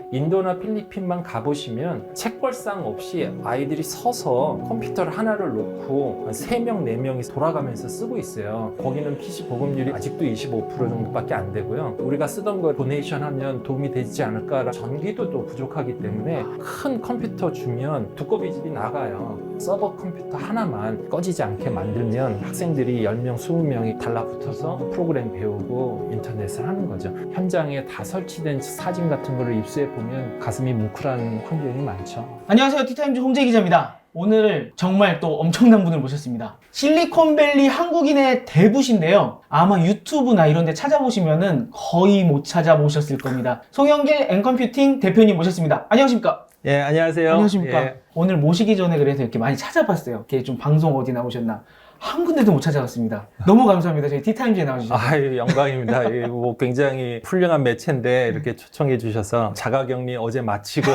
인도나 필리핀만 가보시면 책벌상 없이 아이들이 서서 컴퓨터를 하나를 놓고 한 3명, 4명이 돌아가면서 쓰고 있어요. 거기는 PC 보급률이 아직도 25% 정도밖에 안 되고요. 우리가 쓰던 거 도네이션 하면 도움이 되지 않을까. 전기도 또 부족하기 때문에 큰 컴퓨터 주면 두꺼비 집이 나가요. 서버 컴퓨터 하나만 꺼지지 않게 만들면 학생들이 10명, 20명이 달라붙어서 프로그램 배우고 인터넷을 하는 거죠. 현장에 다 설치된 사진 같은 거를 입수해 보면 가슴이 뭉클한 환경이 많죠. 안녕하세요. 티타임즈 홍재 기자입니다. 오늘 정말 또 엄청난 분을 모셨습니다. 실리콘밸리 한국인의 대부신데요. 아마 유튜브나 이런 데 찾아보시면은 거의 못 찾아보셨을 겁니다. 송영길 앤컴퓨팅 대표님 모셨습니다. 안녕하십니까? 예, 안녕하세요. 안녕하십니까? 예. 오늘 모시기 전에 그래서 이렇게 많이 찾아봤어요. 이렇게 좀 방송 어디 나오셨나. 한 군데도 못 찾아갔습니다. 너무 감사합니다. 저희 티타임즈에 나와주셔서. 아유, 영광입니다. 뭐 굉장히 훌륭한 매체인데 이렇게 초청해 주셔서 자가격리 어제 마치고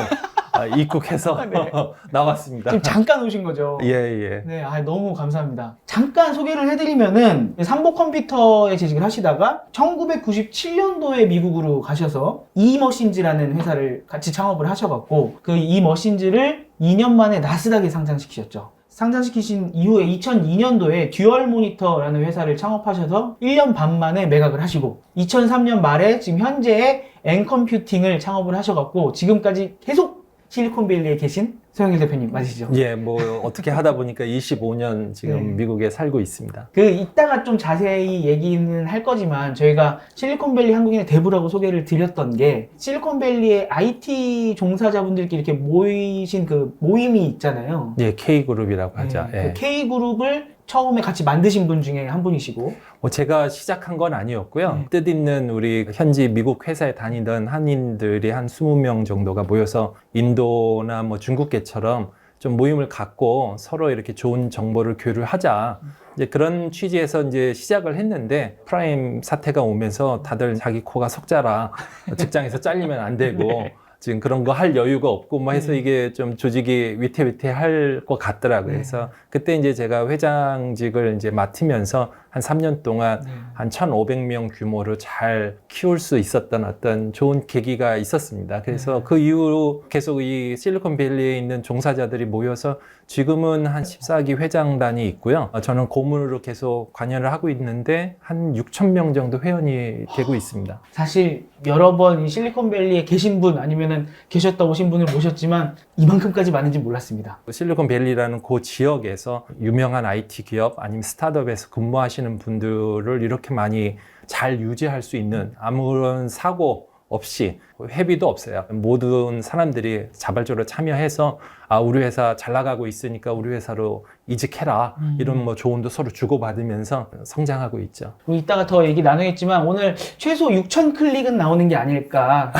입국해서 네. 나왔습니다. 지금 잠깐 오신 거죠? 예, 예. 네, 너무 감사합니다. 잠깐 소개를 해드리면은 삼보 컴퓨터에 재직을 하시다가 1997년도에 미국으로 가셔서 이머신즈라는 회사를 같이 창업을 하셔갖고 그 이머신즈를 2년 만에 나스닥에 상장시키셨죠. 상장시키신 이후에 2002년도에 듀얼 모니터라는 회사를 창업하셔서 1년 반 만에 매각을 하시고 2003년 말에 지금 현재의 앤컴퓨팅을 창업을 하셔갖고 지금까지 계속 실리콘밸리에 계신 송영길 대표님 맞으시죠? 예, 뭐 어떻게 하다 보니까 25년 지금 네. 미국에 살고 있습니다. 이따가 좀 자세히 얘기는 할 거지만 저희가 실리콘밸리 한국인의 대부라고 소개를 드렸던 게 실리콘밸리의 IT 종사자분들끼리 이렇게 모이신 그 모임이 있잖아요. 예, K그룹이라고 하죠. 네, 예. 그 K그룹을 처음에 같이 만드신 분 중에 한 분이시고 뭐 제가 시작한 건 아니었고요. 네. 뜻있는 우리 현지 미국 회사에 다니던 한인들이 한 20명 정도가 모여서 인도나 뭐 중국계처럼 좀 모임을 갖고 서로 이렇게 좋은 정보를 교류하자. 이제 그런 취지에서 이제 시작을 했는데 프라임 사태가 오면서 다들 자기 코가 석자라 직장에서 잘리면 안 되고 네. 지금 그런 거 할 여유가 없고 뭐 해서 네. 이게 좀 조직이 위태위태할 것 같더라고요. 네. 그래서 그때 이제 제가 회장직을 이제 맡으면서 한 3년 동안 네. 한 1,500명 규모로 잘 키울 수 있었던 어떤 좋은 계기가 있었습니다. 그래서 네. 그 이후로 계속 이 실리콘밸리에 있는 종사자들이 모여서 지금은 한 14기 회장단이 있고요. 저는 고문으로 계속 관여를 하고 있는데 한 6,000명 정도 회원이 되고 있습니다. 사실 여러 번 이 실리콘밸리에 계신 분 아니면은 계셨다 오신 분을 모셨지만 이만큼까지 많은지 몰랐습니다. 실리콘밸리라는 그 지역에서 유명한 IT 기업 아니면 스타트업에서 근무하시는 분들을 이렇게 많이 잘 유지할 수 있는 아무런 사고 없이 회비도 없어요. 모든 사람들이 자발적으로 참여해서 우리 회사 잘 나가고 있으니까 우리 회사로 이직해라 이런 뭐 조언도 서로 주고받으면서 성장하고 있죠. 그리고 이따가 더 얘기 나누겠지만 오늘 최소 6,000 클릭은 나오는 게 아닐까.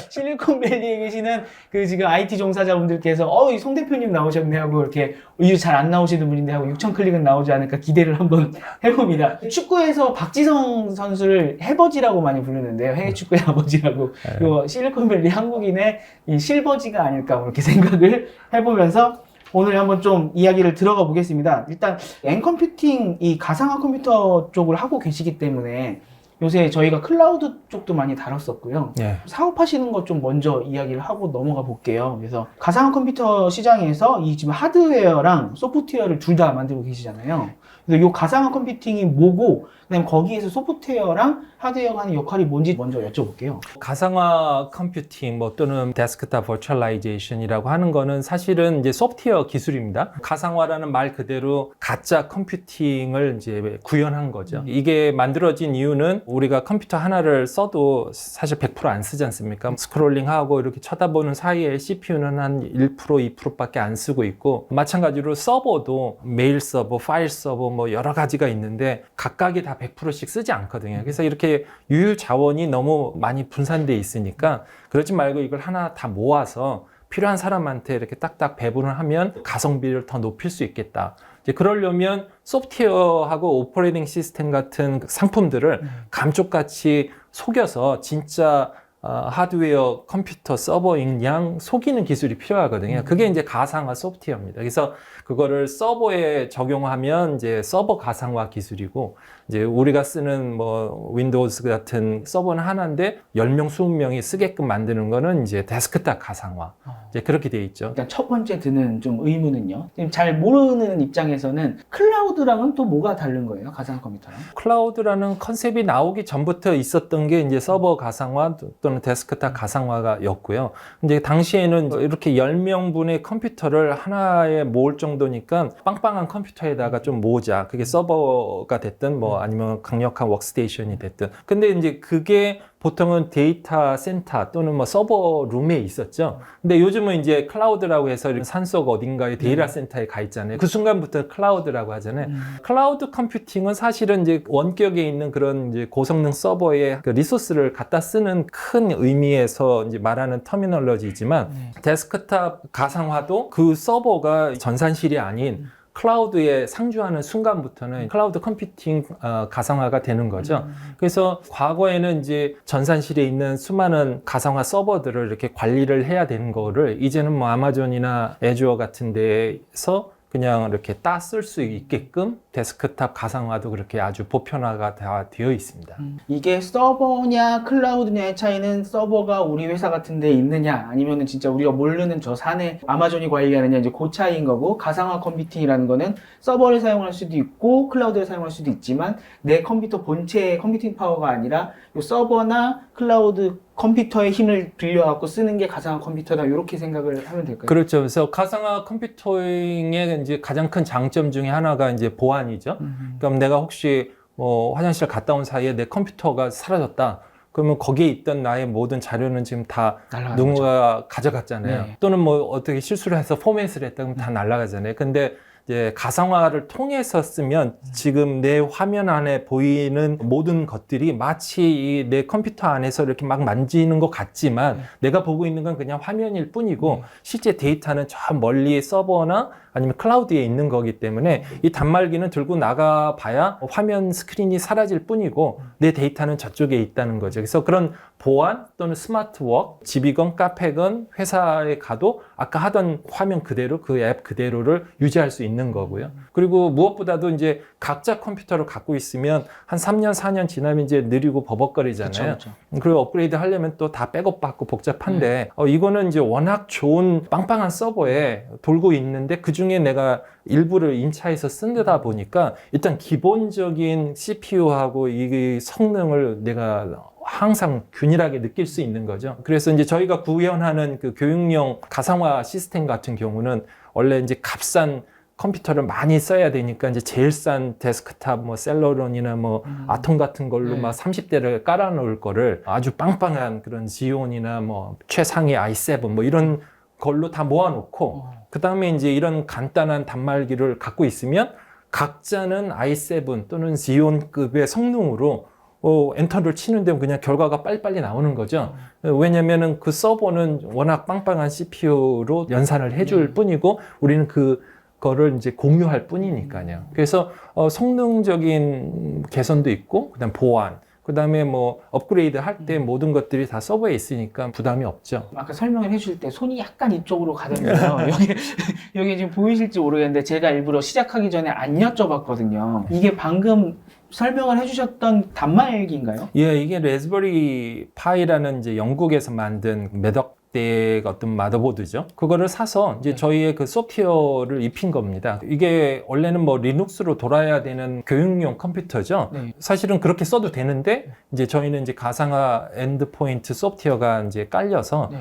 실리콘밸리에 계시는 그 지금 IT 종사자분들께서 이 송 대표님 나오셨네 하고 이렇게 잘 안 나오시는 분인데 하고 6,000 클릭은 나오지 않을까 기대를 한번 해봅니다. 축구에서 박지성 선수를 해버지라고 많이 부르는데요. 해외 축구의 아버지라고. 요 실리콘밸리 한국인의 이 실버지가 아닐까 이렇게 생각을 해보면서 오늘 한번 좀 이야기를 들어가 보겠습니다. 일단 앤컴퓨팅 이 가상화 컴퓨터 쪽을 하고 계시기 때문에 요새 저희가 클라우드 쪽도 많이 다뤘었고요. 예. 사업하시는 것 좀 먼저 이야기를 하고 넘어가 볼게요. 그래서 가상화 컴퓨터 시장에서 이 지금 하드웨어랑 소프트웨어를 둘 다 만들고 계시잖아요. 그래서 이 가상화 컴퓨팅이 뭐고 그다음에 거기에서 소프트웨어랑 하드웨어가 하는 역할이 뭔지 먼저 여쭤볼게요. 가상화 컴퓨팅 뭐 또는 데스크탑 버추얼라이제이션이라고 하는 거는 사실은 이제 소프트웨어 기술입니다. 가상화라는 말 그대로 가짜 컴퓨팅을 이제 구현한 거죠. 이게 만들어진 이유는 우리가 컴퓨터 하나를 써도 사실 100% 안 쓰지 않습니까? 스크롤링하고 이렇게 쳐다보는 사이에 CPU는 한 1%, 2%밖에 안 쓰고 있고 마찬가지로 서버도 메일 서버, 파일 서버 뭐 여러 가지가 있는데 각각이 다 100%씩 쓰지 않거든요. 그래서 이렇게 유효 자원이 너무 많이 분산돼 있으니까 그러지 말고 이걸 하나 다 모아서 필요한 사람한테 이렇게 딱딱 배분을 하면 가성비를 더 높일 수 있겠다. 이제 그러려면 소프트웨어하고 오퍼레이팅 시스템 같은 상품들을 감쪽같이 속여서 진짜 하드웨어 컴퓨터 서버인 양 속이는 기술이 필요하거든요. 그게 이제 가상화 소프트웨어입니다. 그래서 그거를 서버에 적용하면 이제 서버 가상화 기술이고, 이제 우리가 쓰는 뭐 윈도우즈 같은 서버는 하나인데 10명, 20명이 쓰게끔 만드는 거는 이제 데스크탑 가상화. 이제 그렇게 돼 있죠. 일단 첫 번째 드는 좀 의문은요. 지금 잘 모르는 입장에서는 클라우드랑은 또 뭐가 다른 거예요? 가상 컴퓨터랑? 클라우드라는 컨셉이 나오기 전부터 있었던 게 이제 서버 가상화 또는 데스크탑 가상화가였고요. 이제 당시에는 이렇게 10명분의 컴퓨터를 하나에 모을 정도니까 빵빵한 컴퓨터에다가 좀 모으자. 그게 서버가 됐든 뭐 아니면 강력한 워크스테이션이 됐든. 근데 이제 그게 보통은 데이터 센터 또는 뭐 서버 룸에 있었죠. 근데 요즘은 이제 클라우드라고 해서 산속 어딘가에 데이터 센터에 가 있잖아요. 그 순간부터 클라우드라고 하잖아요. 클라우드 컴퓨팅은 사실은 이제 원격에 있는 그런 이제 고성능 서버에 그 리소스를 갖다 쓰는 큰 의미에서 이제 말하는 터미널러지지만 데스크탑 가상화도 그 서버가 전산실이 아닌 클라우드에 상주하는 순간부터는 클라우드 컴퓨팅 가상화가 되는 거죠. 그래서 과거에는 이제 전산실에 있는 수많은 가상화 서버들을 이렇게 관리를 해야 되는 거를 이제는 뭐 아마존이나 애주어 같은 데에서 그냥 이렇게 따 쓸 수 있게끔 데스크탑 가상화도 그렇게 아주 보편화가 다 되어 있습니다. 이게 서버냐 클라우드냐의 차이는 서버가 우리 회사 같은 데 있느냐 아니면은 진짜 우리가 모르는 저 산에 아마존이 관리하느냐 이제 그 차이인 거고, 가상화 컴퓨팅이라는 거는 서버를 사용할 수도 있고 클라우드를 사용할 수도 있지만 내 컴퓨터 본체의 컴퓨팅 파워가 아니라 요 서버나 클라우드 컴퓨터의 힘을 빌려갖고 쓰는 게 가상화 컴퓨터다, 이렇게 생각을 하면 될까요? 그렇죠. 그래서 가상화 컴퓨터링의 이제 가장 큰 장점 중에 하나가 이제 보안이죠. 그럼 내가 혹시 뭐 화장실 갔다 온 사이에 내 컴퓨터가 사라졌다. 그러면 거기에 있던 나의 모든 자료는 지금 다 누군가 가져갔잖아요. 네. 또는 뭐 어떻게 실수를 해서 포맷을 했다 그러면 다 날아가잖아요. 근데 이제 가상화를 통해서 쓰면 지금 내 화면 안에 보이는 모든 것들이 마치 내 컴퓨터 안에서 이렇게 막 만지는 것 같지만 내가 보고 있는 건 그냥 화면일 뿐이고 실제 데이터는 저 멀리 서버나 아니면 클라우드에 있는 거기 때문에 이 단말기는 들고 나가 봐야 화면 스크린이 사라질 뿐이고 내 데이터는 저쪽에 있다는 거죠. 그래서 그런 보안 또는 스마트워크, 집이건 카페건 회사에 가도 아까 하던 화면 그대로 그 앱 그대로를 유지할 수 있는 거고요. 그리고 무엇보다도 이제 각자 컴퓨터를 갖고 있으면 한 3년, 4년 지나면 이제 느리고 버벅거리잖아요. 그쵸. 그리고 업그레이드 하려면 또 다 백업 받고 복잡한데 이거는 이제 워낙 좋은 빵빵한 서버에 돌고 있는데 그중에 내가 일부를 인차해서 쓴다 보니까 일단 기본적인 CPU하고 이 성능을 내가 항상 균일하게 느낄 수 있는 거죠. 그래서 이제 저희가 구현하는 그 교육용 가상화 시스템 같은 경우는 원래 이제 값싼 컴퓨터를 많이 써야 되니까 이제 제일 싼 데스크탑 뭐 셀러론이나 뭐 아톰 같은 걸로 막 30대를 깔아 놓을 거를 아주 빵빵한 그런 지온이나 뭐 최상위 i7 뭐 이런 걸로 다 모아 놓고 그다음에 이제 이런 간단한 단말기를 갖고 있으면 각자는 i7 또는 지온급의 성능으로 엔터를 치는데 그냥 결과가 빨리빨리 나오는 거죠. 왜냐면은 그 서버는 워낙 빵빵한 CPU로 연산을 해줄 뿐이고 우리는 그거를 이제 공유할 뿐이니까요. 그래서 성능적인 개선도 있고 그다음 보안, 그다음에 뭐 업그레이드 할 때 모든 것들이 다 서버에 있으니까 부담이 없죠. 아까 설명을 해줄 때 손이 약간 이쪽으로 가던데요. 여기 지금 보이실지 모르겠는데 제가 일부러 시작하기 전에 안 여쭤봤거든요. 이게 방금 설명을 해주셨던 단말기인가요? 예, 이게 레즈버리 파이라는 이제 영국에서 만든 매덕대의 어떤 마더보드죠. 그거를 사서 이제 저희의 그 소프트웨어를 입힌 겁니다. 이게 원래는 뭐 리눅스로 돌아야 되는 교육용 컴퓨터죠. 네. 사실은 그렇게 써도 되는데 이제 저희는 이제 가상화 엔드포인트 소프트웨어가 이제 깔려서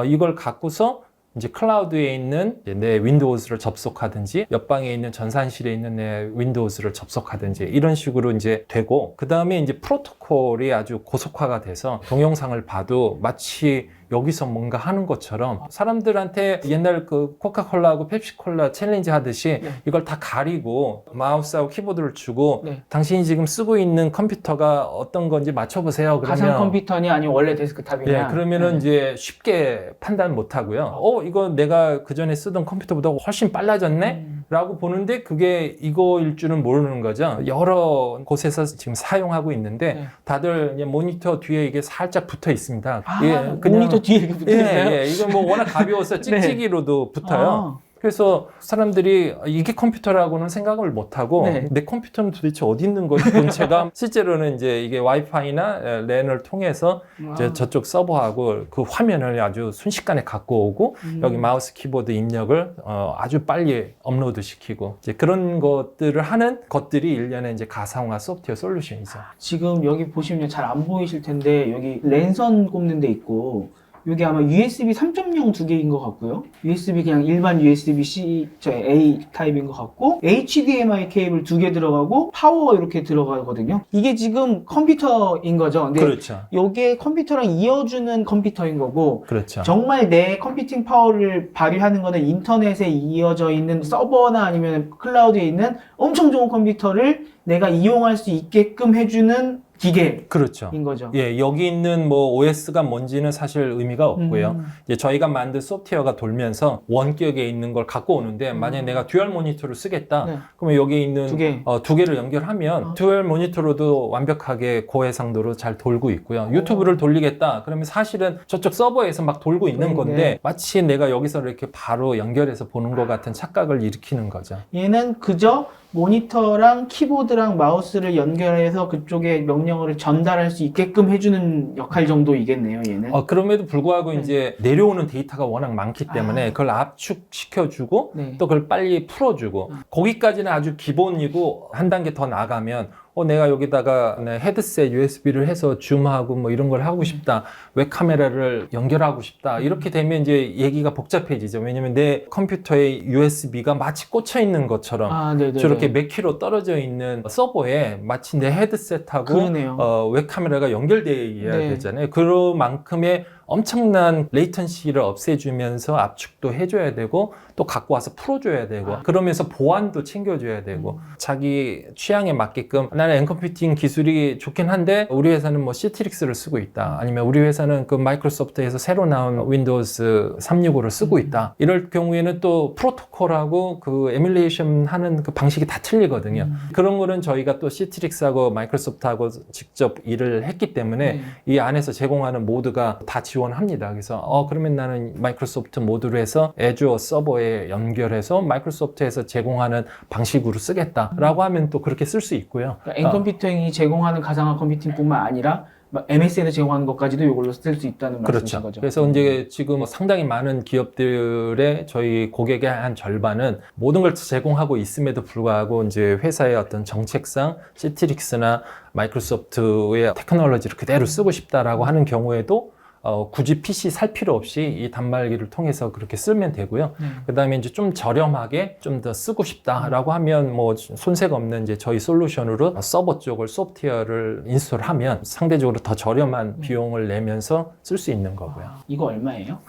이걸 갖고서 이제 클라우드에 있는 내 윈도우즈를 접속하든지 옆방에 있는 전산실에 있는 내 윈도우즈를 접속하든지 이런 식으로 이제 되고 그 다음에 이제 프로토콜이 아주 고속화가 돼서 동영상을 봐도 마치 여기서 뭔가 하는 것처럼 사람들한테 옛날 그 코카콜라하고 펩시콜라 챌린지 하듯이 이걸 다 가리고 마우스하고 키보드를 주고 당신이 지금 쓰고 있는 컴퓨터가 어떤 건지 맞춰보세요. 그러면 가상 컴퓨터니 아니면 원래 데스크탑이냐? 그러면은 이제 쉽게 판단 못 하고요. 이거 내가 그 전에 쓰던 컴퓨터보다 훨씬 빨라졌네? 라고 보는데 그게 이거일 줄은 모르는 거죠. 여러 곳에서 지금 사용하고 있는데 네. 다들 이제 모니터 뒤에 이게 살짝 붙어 있습니다. 아, 예, 모니터 뒤에 이렇게 붙어 있어요? 예, 이거 뭐 워낙 가벼워서 찍찍이로도 붙어요. 아. 그래서 사람들이 이게 컴퓨터라고는 생각을 못하고 네. 내 컴퓨터는 도대체 어디 있는 거지? 본체가 실제로는 이제 이게 와이파이나 랜을 통해서 이제 저쪽 서버하고 그 화면을 아주 순식간에 갖고 오고 여기 마우스 키보드 입력을 아주 빨리 업로드 시키고 이제 그런 것들을 하는 것들이 일련의 이제 가상화 소프트웨어 솔루션이죠. 지금 여기 보시면 잘 안 보이실 텐데 여기 랜선 꼽는 데 있고 여기 아마 USB 3.0 두 개인 것 같고요. USB 그냥 일반 USB-C, A 타입인 것 같고 HDMI 케이블 두 개 들어가고 파워 이렇게 들어가거든요. 이게 지금 컴퓨터인 거죠. 근데 그렇죠. 이게 컴퓨터랑 이어주는 컴퓨터인 거고 그렇죠. 정말 내 컴퓨팅 파워를 발휘하는 거는 인터넷에 이어져 있는 서버나 아니면 클라우드에 있는 엄청 좋은 컴퓨터를 내가 이용할 수 있게끔 해주는 기계인 그렇죠. 거죠. 예, 여기 있는 뭐 OS가 뭔지는 사실 의미가 없고요. 이제 저희가 만든 소프트웨어가 돌면서 원격에 있는 걸 갖고 오는데 만약에 내가 듀얼 모니터를 쓰겠다. 네. 그러면 여기 있는 두 개. 두 개를 연결하면 듀얼 모니터로도 완벽하게 고해상도로 잘 돌고 있고요. 유튜브를 돌리겠다. 그러면 사실은 저쪽 서버에서 막 돌고 있는 건데 마치 내가 여기서 이렇게 바로 연결해서 보는 것 같은 착각을 일으키는 거죠. 얘는 그저 모니터랑 키보드랑 마우스를 연결해서 그쪽에 명령어를 전달할 수 있게끔 해주는 역할 정도이겠네요, 얘는. 그럼에도 불구하고 이제 내려오는 데이터가 워낙 많기 때문에 그걸 압축시켜주고 네. 또 그걸 빨리 풀어주고 거기까지는 아주 기본이고 한 단계 더 나가면 내가 여기다가 헤드셋 USB를 해서 줌하고 뭐 이런 걸 하고 싶다. 웹카메라를 연결하고 싶다. 이렇게 되면 이제 얘기가 복잡해지죠. 왜냐면 내 컴퓨터에 USB가 마치 꽂혀 있는 것처럼 저렇게 몇 킬로 떨어져 있는 서버에 마치 내 헤드셋하고 그러네요. 웹카메라가 연결되어야 되잖아요. 그만큼의 엄청난 레이턴시를 없애주면서 압축도 해줘야 되고 또 갖고 와서 풀어줘야 되고 그러면서 보안도 챙겨줘야 되고 자기 취향에 맞게끔 나는 엔컴퓨팅 기술이 좋긴 한데 우리 회사는 뭐 시트릭스를 쓰고 있다 아니면 우리 회사는 그 마이크로소프트에서 새로 나온 윈도우즈 365를 쓰고 있다 이럴 경우에는 또 프로토콜하고 그 에뮬레이션 하는 그 방식이 다 틀리거든요. 그런 거는 저희가 또 시트릭스하고 마이크로소프트하고 직접 일을 했기 때문에 이 안에서 제공하는 모드가 다 지원합니다. 그래서 그러면 나는 마이크로소프트 모드로 해서 애주어 서버에 연결해서 마이크로소프트에서 제공하는 방식으로 쓰겠다라고 하면 또 그렇게 쓸 수 있고요. 그러니까 엔컴퓨팅이 제공하는 가상화 컴퓨팅뿐만 아니라 MS에서 제공하는 것까지도 이걸로 쓸 수 있다는 말씀이신 거죠. 그래서 이제 지금 상당히 많은 기업들의 저희 고객의 한 절반은 모든 걸 제공하고 있음에도 불구하고 이제 회사의 어떤 정책상 시트릭스나 마이크로소프트의 테크놀로지를 그대로 쓰고 싶다라고 하는 경우에도 굳이 PC 살 필요 없이 이 단말기를 통해서 그렇게 쓰면 되고요. 그 다음에 이제 좀 저렴하게 좀 더 쓰고 싶다라고 하면 뭐 손색 없는 이제 저희 솔루션으로 서버 쪽을 소프트웨어를 인스톨하면 상대적으로 더 저렴한 비용을 내면서 쓸 수 있는 거고요. 이거 얼마예요?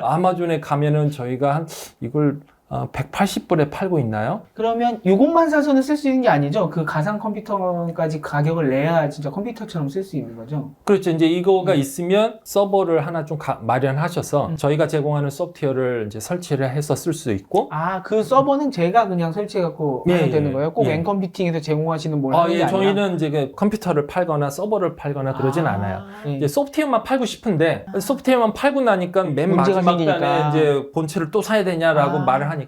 아마존에 가면은 저희가 이걸 180불에 팔고 있나요? 그러면 이것만 사서는 쓸 수 있는 게 아니죠? 그 가상 컴퓨터까지 가격을 내야 진짜 컴퓨터처럼 쓸 수 있는 거죠? 그렇죠. 이제 이거가 있으면 서버를 하나 좀 마련하셔서 저희가 제공하는 소프트웨어를 이제 설치를 해서 쓸 수 있고 그 서버는 제가 그냥 설치해갖고 하면 되는 거예요? 꼭 엔컴퓨팅에서 제공하시는 뭘 하는 게 아니라? 저희는 이제 그 컴퓨터를 팔거나 서버를 팔거나 그러진 않아요. 이제 소프트웨어만 팔고 싶은데 소프트웨어만 팔고 나니까 맨 마지막 단에 이제 본체를 또 사야 되냐라고 말을 하니까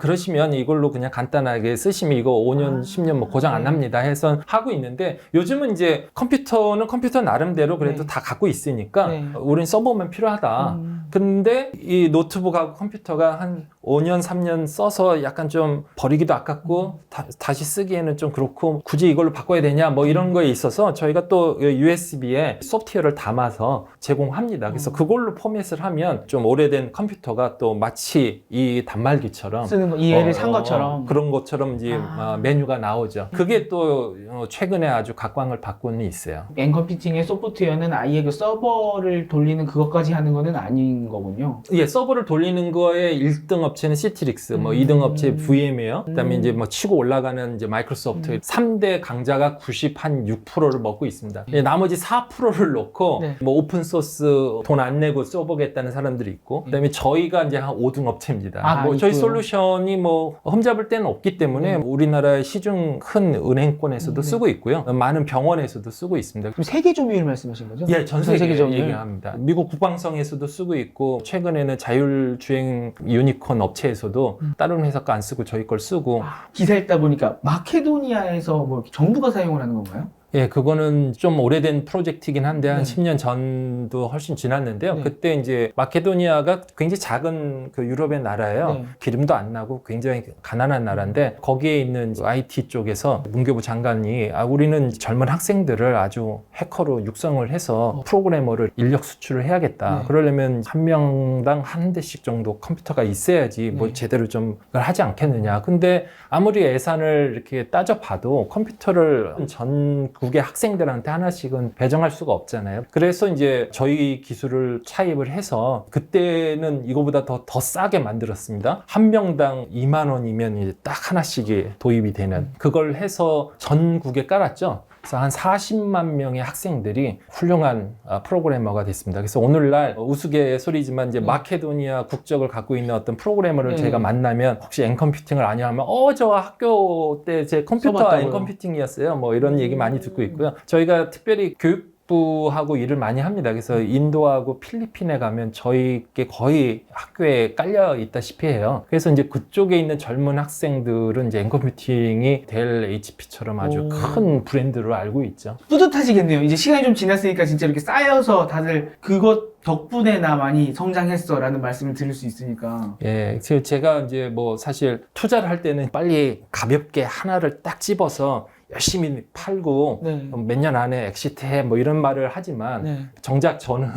그러시면 이걸로 그냥 간단하게 쓰시면 이거 5년, 10년 뭐 고장 안 납니다 해서 하고 있는데 요즘은 이제 컴퓨터는 컴퓨터 나름대로 그래도 다 갖고 있으니까 우린 서버만 필요하다. 근데 이 노트북하고 컴퓨터가 한 5년, 3년 써서 약간 좀 버리기도 아깝고 다시 쓰기에는 좀 그렇고 굳이 이걸로 바꿔야 되냐 뭐 이런 거에 있어서 저희가 또 USB에 소프트웨어를 담아서 제공합니다. 그래서 그걸로 포맷을 하면 좀 오래된 컴퓨터가 또 마치 이 단말기처럼 쓰는 거, 이 애를 산 것처럼 그런 것처럼 이제 메뉴가 나오죠. 그게 또 최근에 아주 각광을 받고는 있어요. 엔컴퓨팅의 소프트웨어는 아예 그 서버를 돌리는 그것까지 하는 거는 아닌 거군요. 예, 서버를 돌리는 거에 1등업 업체는 시트릭스, 뭐 2등 업체 VM웨어, 그다음에 이제 뭐 치고 올라가는 이제 마이크로소프트 3대 강자가 96%를 먹고 있습니다. 나머지 4%를 놓고 네. 뭐 오픈 소스 돈 안 내고 써보겠다는 사람들이 있고, 그다음에 저희가 이제 한 5등 업체입니다. 아, 뭐 저희 있고요. 솔루션이 뭐 흠잡을 데는 없기 때문에 우리나라의 시중 큰 은행권에서도 쓰고 있고요. 많은 병원에서도 쓰고 있습니다. 그럼 세계 점유율 말씀하신 거죠? 예, 전 세계 점유율. 얘기합니다. 미국 국방성에서도 쓰고 있고, 최근에는 자율주행 유니콘 업체에서도 다른 회사 거 안 쓰고 저희 걸 쓰고. 기사 읽다 보니까 마케도니아에서 뭐 이렇게 정부가 사용을 하는 건가요? 예, 그거는 좀 오래된 프로젝트이긴 한데 한 네. 10년 전도 훨씬 지났는데요. 네. 그때 이제 마케도니아가 굉장히 작은 그 유럽의 나라예요. 네. 기름도 안 나고 굉장히 가난한 나라인데 거기에 있는 IT 쪽에서 문교부 장관이 우리는 젊은 학생들을 아주 해커로 육성을 해서 프로그래머를 인력 수출을 해야겠다. 네. 그러려면 한 명당 한 대씩 정도 컴퓨터가 있어야지 뭐 네. 제대로 좀 그걸 하지 않겠느냐. 근데 아무리 예산을 이렇게 따져봐도 컴퓨터를 전국의 학생들한테 하나씩은 배정할 수가 없잖아요. 그래서 이제 저희 기술을 차입을 해서 그때는 이거보다 더 싸게 만들었습니다. 한 명당 2만 원이면 이제 딱 하나씩이 도입이 되는 그걸 해서 전국에 깔았죠. 그래서 한 40만 명의 학생들이 훌륭한 프로그래머가 됐습니다. 그래서 오늘날 우스갯소리지만 이제 마케도니아 국적을 갖고 있는 어떤 프로그래머를 제가 만나면 혹시 N컴퓨팅을 아냐 하면 저 학교 때 제 컴퓨터 써봤다고요? N컴퓨팅이었어요. 뭐 이런 얘기 많이 듣고 있고요. 저희가 특별히 교육부하고 일을 많이 합니다. 그래서 인도하고 필리핀에 가면 저희께 거의 학교에 깔려 있다시피 해요. 그래서 이제 그쪽에 있는 젊은 학생들은 이제 N컴퓨팅이 델 HP처럼 아주 큰 브랜드로 알고 있죠. 뿌듯하시겠네요. 이제 시간이 좀 지났으니까 진짜 이렇게 쌓여서 다들 그것 덕분에 나 많이 성장했어 라는 말씀을 드릴 수 있으니까. 예, 제가 이제 뭐 사실 투자를 할 때는 빨리 가볍게 하나를 딱 집어서 열심히 팔고 네. 몇 년 안에 엑시트해 뭐 이런 말을 하지만 네. 정작 저는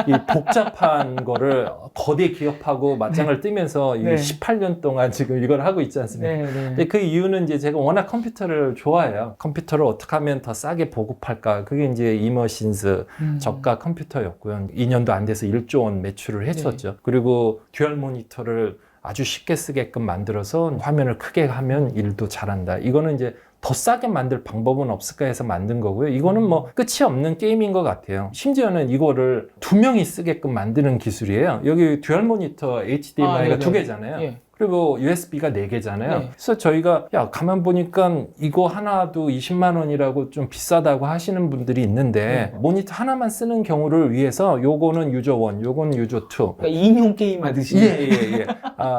이 복잡한 거를 거대 기업하고 맞짱을 뜨면서 이 네. 18년 동안 지금 이걸 하고 있지 않습니까? 네, 네. 근데 그 이유는 이제 제가 워낙 컴퓨터를 좋아해요. 컴퓨터를 어떻게 하면 더 싸게 보급할까? 그게 이제 이머신스 저가 컴퓨터였고요. 2년도 안 돼서 1조 원 매출을 했었죠. 그리고 듀얼 모니터를 아주 쉽게 쓰게끔 만들어서 화면을 크게 하면 일도 잘한다. 이거는 이제 더 싸게 만들 방법은 없을까 해서 만든 거고요. 이거는 뭐 끝이 없는 게임인 것 같아요. 심지어는 이거를 2명이 쓰게끔 만드는 기술이에요. 여기 듀얼 모니터 HDMI가 2개잖아요. 예. 그리고 USB가 4개잖아요. 네. 그래서 저희가 가만 보니까 이거 하나도 20만 원이라고 좀 비싸다고 하시는 분들이 있는데 모니터 하나만 쓰는 경우를 위해서 요거는 유저 1, 요거는 유저 2. 그러니까 인용 게임 하듯이. 예.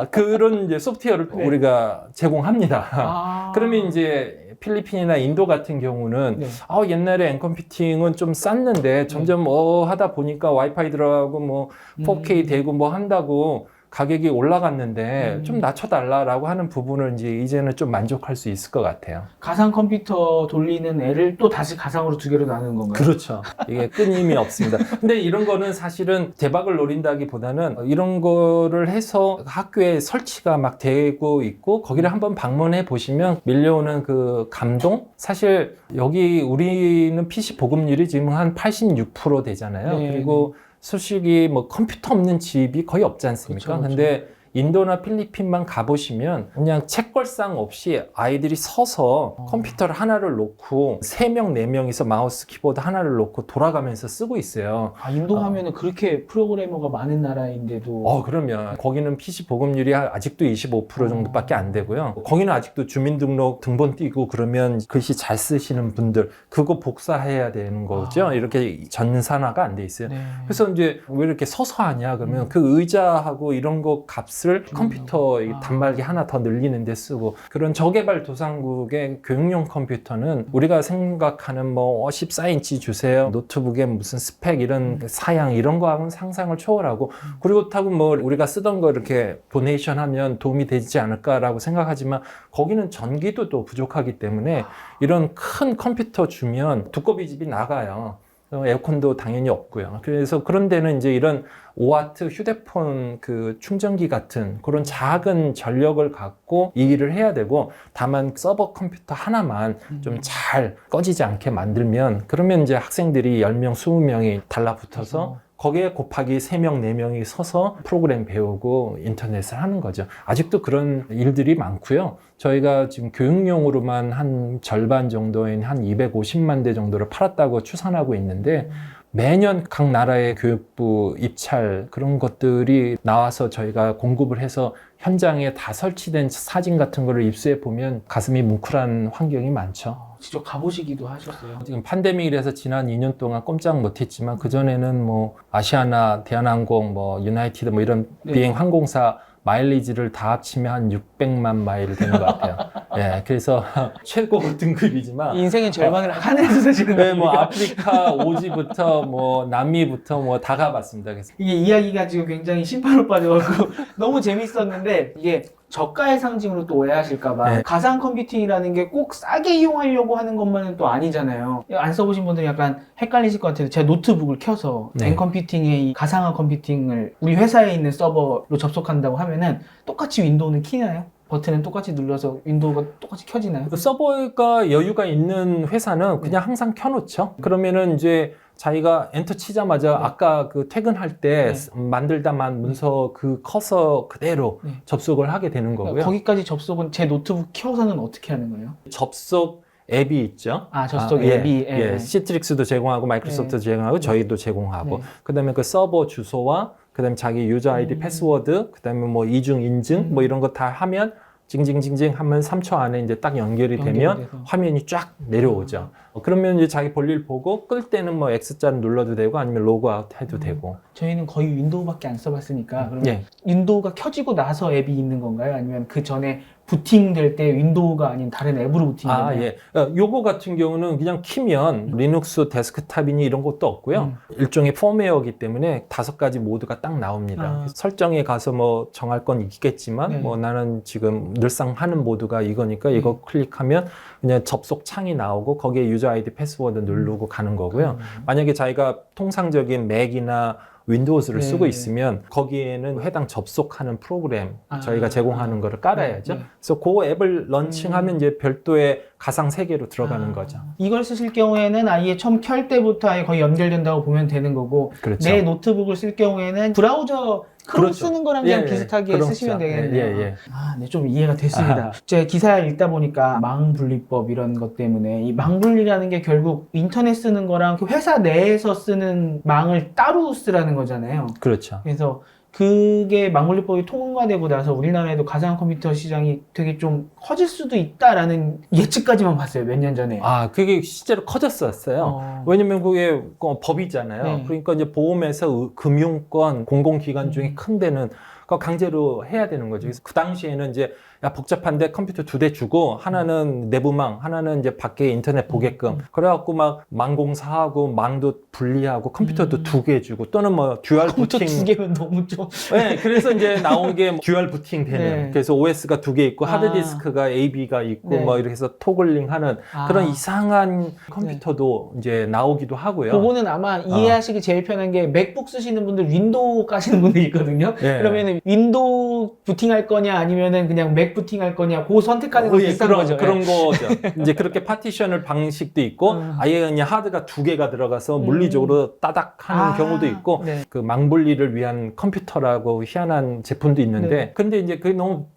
그런 이제 소프트웨어를 네. 우리가 제공합니다. 그러면 이제 필리핀이나 인도 같은 경우는 네. 옛날에 N컴퓨팅은 좀 쌌는데 점점 하다 보니까 와이파이 들어가고 뭐 4K 되고 뭐 한다고 가격이 올라갔는데 좀 낮춰달라라고 하는 부분을 이제는 좀 만족할 수 있을 것 같아요. 가상 컴퓨터 돌리는 애를 또 다시 가상으로 2개로 나누는 건가요? 그렇죠. 이게 끊임이 없습니다. 근데 이런 거는 사실은 대박을 노린다기보다는 이런 거를 해서 학교에 설치가 막 되고 있고 거기를 한번 방문해 보시면 밀려오는 그 감동? 사실 여기 우리는 PC 보급률이 지금 한 86% 되잖아요. 네, 그리고 솔직히 뭐 컴퓨터 없는 집이 거의 없지 않습니까? 그렇죠. 근데 인도나 필리핀만 가보시면 그냥 책걸상 없이 아이들이 서서 컴퓨터를 하나를 놓고 3명, 4명이서 마우스 키보드 하나를 놓고 돌아가면서 쓰고 있어요. 인도 하면은 그렇게 프로그래머가 많은 나라인데도. 그러면 거기는 PC 보급률이 아직도 25% 정도밖에 안 되고요. 거기는 아직도 주민등록 등본 띄고 그러면 글씨 잘 쓰시는 분들 그거 복사해야 되는 거죠. 이렇게 전산화가 안 돼 있어요. 네. 그래서 이제 왜 이렇게 서서 하냐 그러면 그 의자하고 이런 거 값을 컴퓨터 단말기 하나 더 늘리는 데 쓰고 그런 저개발 도상국의 교육용 컴퓨터는 우리가 생각하는 뭐 14인치 주세요 노트북에 무슨 스펙 이런 사양 이런 거하고는 상상을 초월하고 그리고 그렇다고 뭐 우리가 쓰던 거 이렇게 도네이션 하면 도움이 되지 않을까라고 생각하지만 거기는 전기도 또 부족하기 때문에 이런 큰 컴퓨터 주면 두꺼비 집이 나가요. 에어컨도 당연히 없고요. 그래서 그런 데는 이제 이런 5W 휴대폰 그 충전기 같은 그런 작은 전력을 갖고 이 일을 해야 되고 다만 서버 컴퓨터 하나만 좀 잘 꺼지지 않게 만들면 그러면 이제 학생들이 10명, 20명이 달라붙어서 거기에 곱하기 3명, 4명이 서서 프로그램 배우고 인터넷을 하는 거죠. 아직도 그런 일들이 많고요. 저희가 지금 교육용으로만 한 절반 정도인 한 250만 대 정도를 팔았다고 추산하고 있는데 매년 각 나라의 교육부 입찰 그런 것들이 나와서 저희가 공급을 해서 현장에 다 설치된 사진 같은 거를 입수해 보면 가슴이 뭉클한 환경이 많죠. 직접 가보시기도 하셨어요? 지금 팬데믹이라서 지난 2년 동안 꼼짝 못했지만 그전에는 뭐 아시아나, 대한항공, 뭐 유나이티드 뭐 이런 네. 비행 항공사 마일리지를 다 합치면 한 600만 마일 되는 것 같아요. 예, 그래서 최고 등급이지만 인생의 절반을 하늘에서 사시는 네, 뭐 겁니까? 아프리카, 오지부터 뭐 남미부터 뭐 다 가봤습니다. 그래서 이게 이야기가 지금 굉장히 심파로 빠져가지고 너무 재밌었는데 이게 저가의 상징으로 또 오해하실까봐 네. 가상 컴퓨팅이라는 게 꼭 싸게 이용하려고 하는 것만은 또 아니잖아요. 안 써보신 분들은 약간 헷갈리실 것 같아요. 제가 노트북을 켜서 네. N컴퓨팅의 이 가상화 컴퓨팅을 우리 회사에 있는 서버로 접속한다고 하면은 똑같이 윈도우는 키나요? 버튼은 똑같이 눌러서 윈도우가 똑같이 켜지나요? 서버가 여유가 있는 회사는 그냥 항상 켜놓죠. 그러면은 이제 자기가 엔터 치자마자 아까 그 퇴근할 때 만들다만 문서 그 커서 그대로 네. 접속을 하게 되는 거고요. 거기까지 접속은 제 노트북 켜서는 어떻게 하는 거예요? 접속 앱이 있죠. 아, 접속 앱이. 예. 시트릭스도 제공하고 마이크로소프트도 제공하고 저희도 제공하고 네. 그다음에 그 서버 주소와 그다음에 자기 유저 아이디 패스워드 그다음에 뭐 이중 인증 뭐 이런 거 다 하면 징징징징 하면 3초 안에 이제 딱 연결이 되면 연결돼서. 화면이 쫙 내려오죠. 그러면 이제 자기 볼일 보고 끌 때는 뭐 X자를 눌러도 되고 아니면 로그아웃 해도 되고. 저희는 거의 윈도우밖에 안 써봤으니까 그러면 예. 윈도우가 켜지고 나서 앱이 있는 건가요? 아니면 그 전에 부팅될 때 윈도우가 아닌 다른 앱으로 부팅되나요? 아, 예. 요거 같은 경우는 그냥 키면 리눅스 데스크탑이니 이런 것도 없고요. 일종의 펌웨어이기 때문에 5가지 모드가 딱 나옵니다. 아. 설정에 가서 뭐 정할 건 있겠지만 네. 뭐 나는 지금 늘상 하는 모드가 이거니까 이거 클릭하면 그냥 접속 창이 나오고 거기에 유저 아이디 패스워드 누르고 가는 거고요. 만약에 자기가 통상적인 맥이나 윈도우즈를 네. 쓰고 있으면 거기에는 해당 접속하는 프로그램 아. 저희가 제공하는 거를 깔아야죠. 네. 그래서 그 앱을 런칭하면 이제 별도의 가상 세계로 들어가는 거죠. 이걸 쓰실 경우에는 아예 처음 켤 때부터 아예 거의 연결된다고 보면 되는 거고 그렇죠. 내 노트북을 쓸 경우에는 브라우저 크롬 그렇죠. 쓰는 거랑 그냥 예, 예. 비슷하게 그렇죠. 쓰시면 되겠네요. 예, 예. 아, 네, 좀 이해가 됐습니다. 제가 기사를 읽다 보니까 망분리법 이런 것 때문에 이 망분리라는 게 결국 인터넷 쓰는 거랑 그 회사 내에서 쓰는 망을 따로 쓰라는 거잖아요. 그렇죠. 그래서 그게 망분리법이 통과되고 나서 우리나라에도 가상 컴퓨터 시장이 되게 좀 커질 수도 있다라는 예측까지만 봤어요. 몇 년 전에. 아, 그게 실제로 커졌었어요. 왜냐면 그게 법이잖아요. 네. 그러니까 이제 보험에서 금융권, 공공기관 중에 큰 데는 그거 강제로 해야 되는 거죠. 그래서 그 당시에는 이제 야 복잡한데 컴퓨터 2대 주고 하나는 내부망, 하나는 이제 밖에 인터넷 보게끔. 그래갖고 막 망공사하고 망도 분리하고 컴퓨터도 2개 주고 또는 뭐 듀얼 컴퓨터 부팅. 2개면 너무 좀. 네, 그래서 이제 나온 게뭐 듀얼 부팅 되는. 네. 그래서 OS가 2개 있고 아. 하드디스크가 AB가 있고 네. 뭐 이렇게 해서 토글링 하는 아. 그런 이상한 컴퓨터도 이제 나오기도 하고요. 그거는 아마 이해하시기 제일 편한 게 맥북 쓰시는 분들 윈도우 까시는 분들 있거든요. 네. 그러면은 윈도우 부팅할 거냐 아니면은 그냥 맥 부팅할 거냐 그거 선택하는 거 예, 비슷한 그런, 거죠. 그런 거죠. 이제 그렇게 파티션을 방식도 있고 아예 그냥 하드가 2개가 들어가서 물리적으로 따닥 하는 경우도 있고 네. 그 망분리를 위한 컴퓨터라고 희한한 제품도 있는데 네. 근데 이제 그게 너무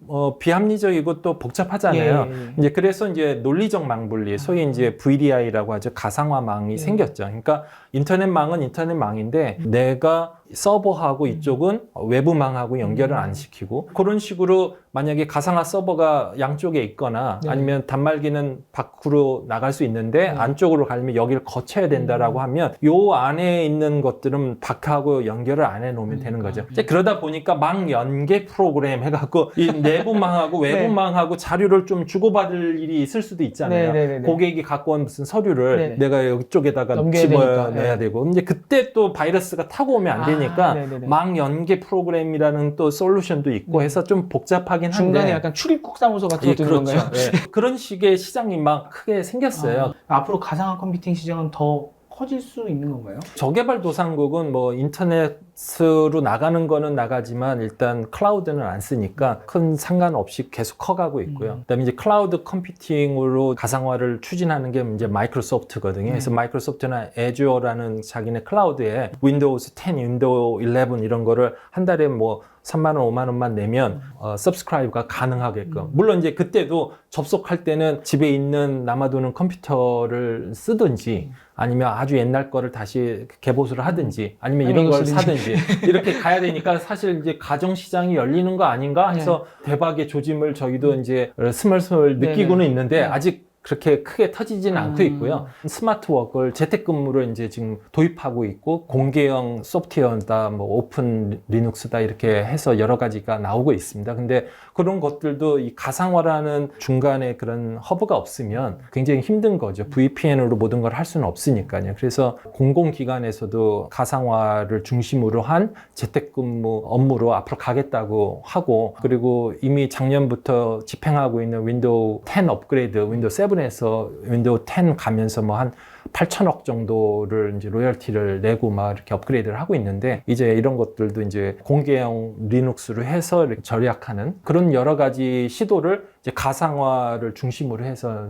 비합리적이고 또 복잡하잖아요. 예, 예. 이제 그래서 이제 논리적 망분리, 소위 이제 VDI라고 하죠. 가상화망이 생겼죠. 그러니까 인터넷망은 인터넷망인데 내가 서버하고 이쪽은 외부망하고 연결을 안 시키고 그런 식으로 만약에 가상화 서버가 양쪽에 있거나 네. 아니면 단말기는 밖으로 나갈 수 있는데 안쪽으로 가려면 여기를 거쳐야 된다라고 하면 요 안에 있는 것들은 밖하고 연결을 안 해놓으면 되는 거죠. 이제 그러다 보니까 망 연계 프로그램 해갖고 이 내부망하고 외부망하고 자료를 좀 주고받을 일이 있을 수도 있잖아요. 네, 네, 네, 네. 고객이 갖고 온 무슨 서류를 네, 네. 내가 이쪽에다가 넘겨야 되니까. 집어내야 네. 되고 이제 그때 또 바이러스가 타고 오면 안 되니까 네, 네, 네. 망 연계 프로그램이라는 또 솔루션도 있고 해서 좀 복잡하긴 한데 중간에 약간 출입국 사무소 같은 예, 것도 있는 그렇죠. 건가요? 예. 그런 식의 시장이 막 크게 생겼어요. 앞으로 가상화 컴퓨팅 시장은 더 커질 수 있는 건가요? 저개발도상국은 뭐 인터넷으로 나가는 거는 나가지만 일단 클라우드는 안 쓰니까 큰 상관없이 계속 커가고 있고요. 그다음에 이제 클라우드 컴퓨팅으로 가상화를 추진하는 게 이제 마이크로소프트거든요. 그래서 마이크로소프트나 애주어라는 자기네 클라우드에 윈도우 10, 윈도우 11 이런 거를 한 달에 뭐 3만 원, 5만 원만 내면 서브스크라이브가 가능하게끔. 물론 이제 그때도 접속할 때는 집에 있는 남아도는 컴퓨터를 쓰든지 아니면 아주 옛날 거를 다시 개보수를 하든지 아니면 이런 걸 사든지 이렇게 가야 되니까 사실 이제 가정 시장이 열리는 거 아닌가 해서 대박의 조짐을 저희도 이제 스멀스멀 느끼고는 있는데 아직 그렇게 크게 터지지는 않고 있고요. 스마트워크를 재택근무를 이제 지금 도입하고 있고 공개형 소프트웨어다, 뭐 오픈 리눅스다 이렇게 해서 여러 가지가 나오고 있습니다. 근데 그런 것들도 이 가상화라는 중간에 그런 허브가 없으면 굉장히 힘든 거죠. VPN으로 모든 걸 할 수는 없으니까요. 그래서 공공기관에서도 가상화를 중심으로 한 재택근무 업무로 앞으로 가겠다고 하고, 그리고 이미 작년부터 집행하고 있는 윈도우 10 업그레이드, 윈도우 7에서 윈도우 10 가면서 뭐 한 8천억 정도를 이제 로열티를 내고 막 이렇게 업그레이드를 하고 있는데, 이제 이런 것들도 이제 공개형 리눅스로 해서 이렇게 절약하는 그런 여러 가지 시도를 이제 가상화를 중심으로 해서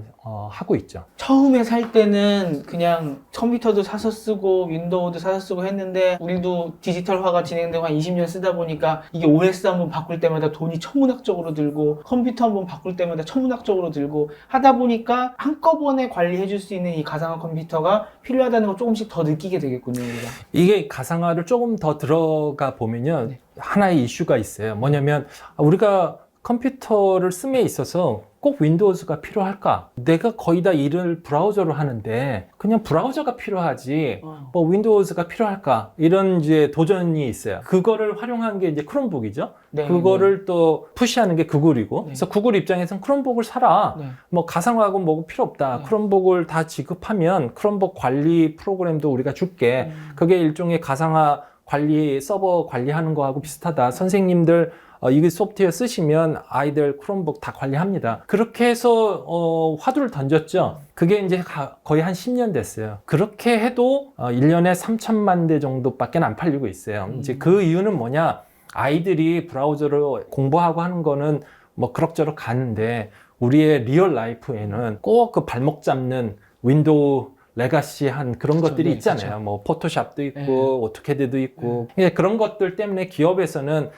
하고 있죠. 처음에 살 때는 그냥 컴퓨터도 사서 쓰고 윈도우도 사서 쓰고 했는데, 우리도 디지털화가 진행되고 한 20년 쓰다 보니까 이게 OS 한번 바꿀 때마다 돈이 천문학적으로 들고 컴퓨터 한번 바꿀 때마다 천문학적으로 들고 하다 보니까 한꺼번에 관리해 줄 수 있는 이 가상화 컴퓨터가 필요하다는 걸 조금씩 더 느끼게 되겠군요, 우리가. 이게 가상화를 조금 더 들어가 보면요, 하나의 이슈가 있어요. 뭐냐면 우리가 컴퓨터를 씀에 있어서 꼭 윈도우즈가 필요할까? 내가 거의 다 일을 브라우저로 하는데 그냥 브라우저가 필요하지 뭐 윈도우즈가 필요할까? 이런 이제 도전이 있어요. 그거를 활용한 게 이제 크롬북이죠. 그거를 또 푸시하는 게 구글이고, 그래서 구글 입장에서는 크롬북을 사라. 뭐 가상화하고 뭐고 필요 없다. 크롬북을 다 지급하면 크롬북 관리 프로그램도 우리가 줄게. 그게 일종의 가상화 관리, 서버 관리하는 거하고 비슷하다. 선생님들 이게 소프트웨어 쓰시면 아이들 크롬북 다 관리합니다. 그렇게 해서 화두를 던졌죠. 그게 이제 거의 한 10년 됐어요. 그렇게 해도 1년에 3천만 대 정도밖에 안 팔리고 있어요. 이제 그 이유는 뭐냐? 아이들이 브라우저로 공부하고 하는 거는 뭐 그럭저럭 가는데, 우리의 리얼 라이프에는 꼭 그 발목 잡는 윈도우 레가시한 그런 것들이 있잖아요. 뭐 포토샵도 있고 오토캐드도 있고 그런 것들 때문에 기업에서는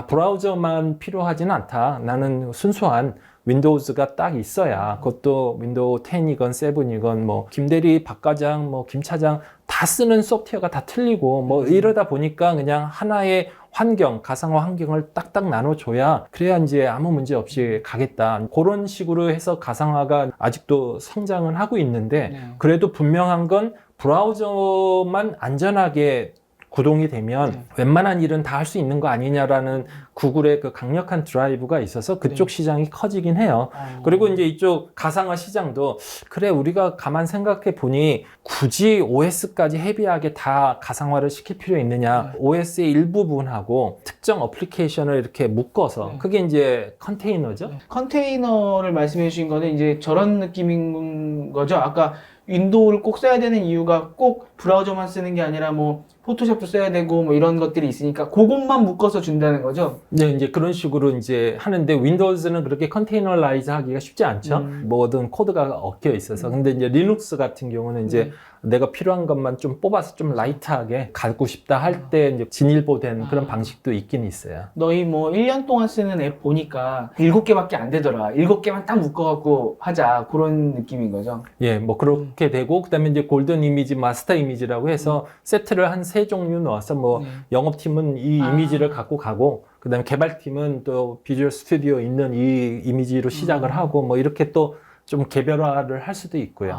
브라우저만 필요하지는 않다. 나는 순수한 윈도우즈가 딱 있어야, 그것도 윈도우 10이건 7이건 뭐 김대리, 박과장, 뭐 김차장 다 쓰는 소프트웨어가 다 틀리고 뭐 이러다 보니까 그냥 하나의 환경, 가상화 환경을 딱딱 나눠줘야 그래야 이제 아무 문제 없이 가겠다. 그런 식으로 해서 가상화가 아직도 성장은 하고 있는데, 그래도 분명한 건 브라우저만 안전하게 구동이 되면 웬만한 일은 다 할 수 있는 거 아니냐라는 구글의 그 강력한 드라이브가 있어서 그쪽 시장이 커지긴 해요. 그리고 이제 이쪽 가상화 시장도, 그래 우리가 가만 생각해 보니 굳이 OS까지 헤비하게 다 가상화를 시킬 필요 있느냐. OS의 일부분하고 특정 어플리케이션을 이렇게 묶어서 그게 이제 컨테이너죠. 컨테이너를 말씀해 주신 거는 이제 저런 느낌인 거죠. 아까 윈도우를 꼭 써야 되는 이유가 꼭 브라우저만 쓰는 게 아니라 뭐 포토샵도 써야 되고 뭐 이런 것들이 있으니까 그것만 묶어서 준다는 거죠. 네, 이제 그런 식으로 이제 하는데, 윈도우즈는 그렇게 컨테이너라이즈 하기가 쉽지 않죠. 뭐든 코드가 엉켜 있어서. 근데 이제 리눅스 같은 경우는 이제 내가 필요한 것만 좀 뽑아서 좀 라이트하게 가고 싶다 할 때 이제 진일보된 그런 방식도 있긴 있어요. 너희 뭐 1년 동안 쓰는 앱 보니까 7개밖에 안 되더라. 7개만 딱 묶어갖고 하자. 그런 느낌인 거죠. 예, 뭐 그렇게 되고, 그다음에 이제 골든 이미지, 마스터 이미지라고 해서 세트를 한 3종류 넣어서 뭐 영업팀은 이 이미지를 갖고 가고, 그다음에 개발팀은 또 비주얼 스튜디오 있는 이 이미지로 시작을 하고 뭐 이렇게 또 좀 개별화를 할 수도 있고요.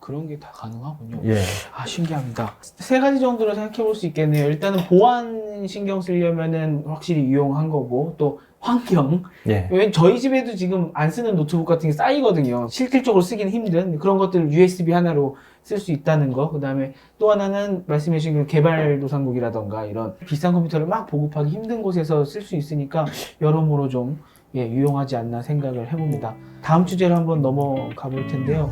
그런 게 다 가능하군요. 예. 신기합니다. 3가지 정도로 생각해 볼 수 있겠네요. 일단은 보안 신경 쓰려면은 확실히 유용한 거고, 또 환경. 왜 저희 집에도 지금 안 쓰는 노트북 같은 게 쌓이거든요. 실질적으로 쓰기는 힘든 그런 것들을 USB 하나로 쓸 수 있다는 거. 그 다음에 또 하나는 말씀해 주신 개발도상국이라던가 이런 비싼 컴퓨터를 막 보급하기 힘든 곳에서 쓸 수 있으니까 여러모로 좀 유용하지 않나 생각을 해봅니다. 다음 주제로 한번 넘어가 볼 텐데요.